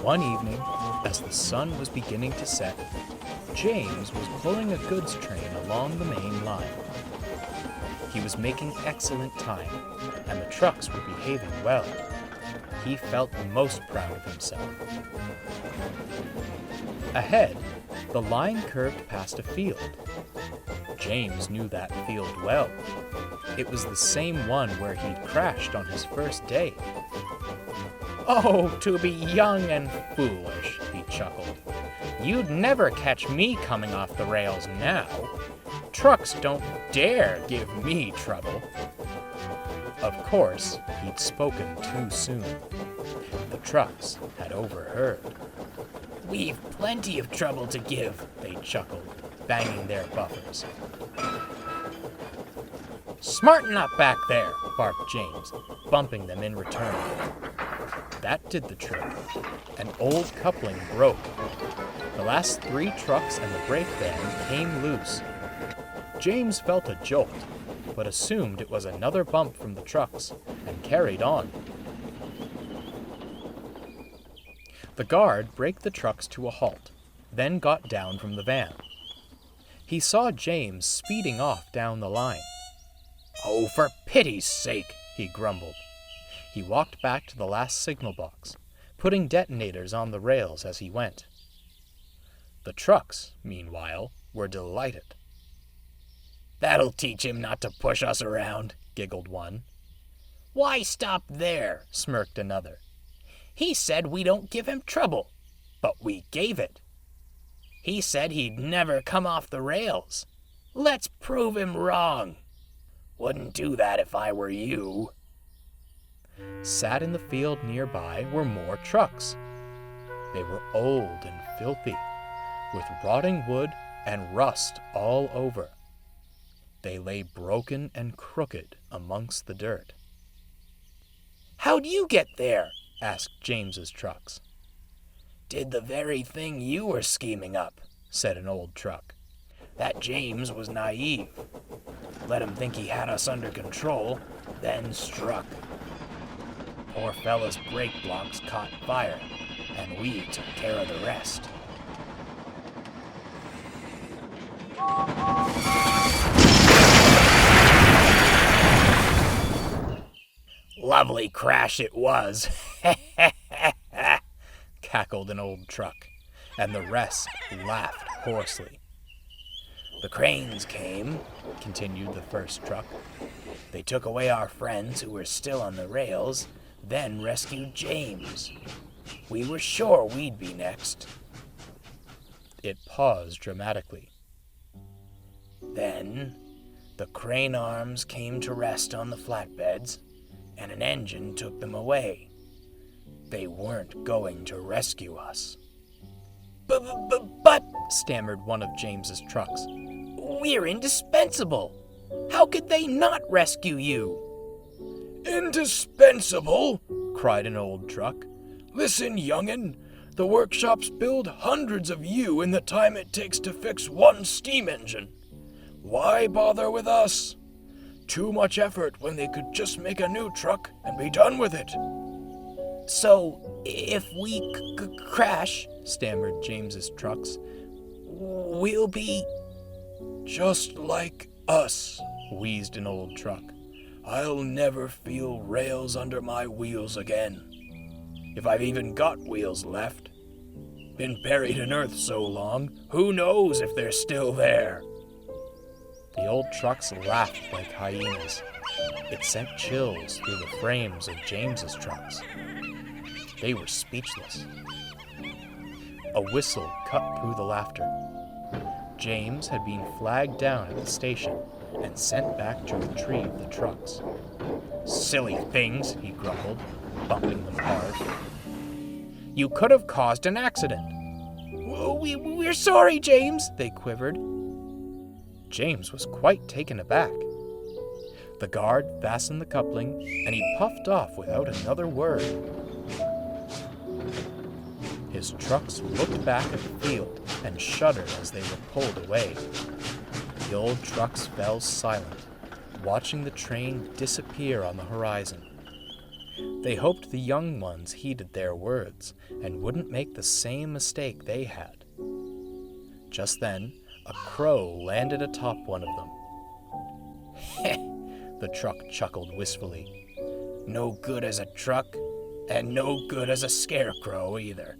One evening, as the sun was beginning to set, James was pulling a goods train along the main line. He was making excellent time, and the trucks were behaving well. He felt most proud of himself. Ahead, the line curved past a field. James knew that field well. It was the same one where he'd crashed on his first day. "Oh, to be young and foolish," he chuckled. "You'd never catch me coming off the rails now. Trucks don't dare give me trouble." Of course, he'd spoken too soon. The trucks had overheard. "We've plenty of trouble to give," they chuckled, banging their buffers. "Smarten up back there," barked James, bumping them in return. That did the trick. An old coupling broke. The last 3 trucks and the brake band came loose. James felt a jolt, but assumed it was another bump from the trucks, and carried on. The guard braked the trucks to a halt, then got down from the van. He saw James speeding off down the line. "Oh, for pity's sake," he grumbled. He walked back to the last signal box, putting detonators on the rails as he went. The trucks, meanwhile, were delighted. "That'll teach him not to push us around," giggled one. "Why stop there?" smirked another. "He said we don't give him trouble, but we gave it. He said he'd never come off the rails. Let's prove him wrong. Wouldn't do that if I were you." Sat in the field nearby were more trucks. They were old and filthy, with rotting wood and rust all over. They lay broken and crooked amongst the dirt. "How'd you get there?" asked James's trucks. "Did the very thing you were scheming up," said an old truck. "That James was naive. Let him think he had us under control, then struck. Poor fella's brake blocks caught fire, and we took care of the rest." "Lovely crash it was," cackled an old truck, and the rest laughed hoarsely. "The cranes came," continued the first truck. "They took away our friends who were still on the rails, then rescued James. We were sure we'd be next." It paused dramatically. "Then the crane arms came to rest on the flatbeds, and an engine took them away. They weren't going to rescue us." But, stammered one of James's trucks, "we're indispensable. How could they not rescue you?" "Indispensable?" cried an old truck. "Listen, young'un, the workshops build hundreds of you in the time it takes to fix one steam engine. Why bother with us? Too much effort when they could just make a new truck and be done with it." "So, if we crash," stammered James's trucks, "we'll be—" "Just like us," wheezed an old truck. "I'll never feel rails under my wheels again. If I've even got wheels left. Been buried in earth so long, who knows if they're still there." The old trucks laughed like hyenas. It sent chills through the frames of James's trucks. They were speechless. A whistle cut through the laughter. James had been flagged down at the station and sent back to retrieve the trucks. "Silly things," he grumbled, bumping them hard. "You could have caused an accident." We're sorry, James," they quivered. James was quite taken aback. The guard fastened the coupling, and he puffed off without another word. His trucks looked back at the field and shuddered as they were pulled away. The old trucks fell silent, watching the train disappear on the horizon. They hoped the young ones heeded their words and wouldn't make the same mistake they had. Just then, a crow landed atop one of them. Heh, the truck chuckled wistfully. No good as a truck, and no good as a scarecrow either.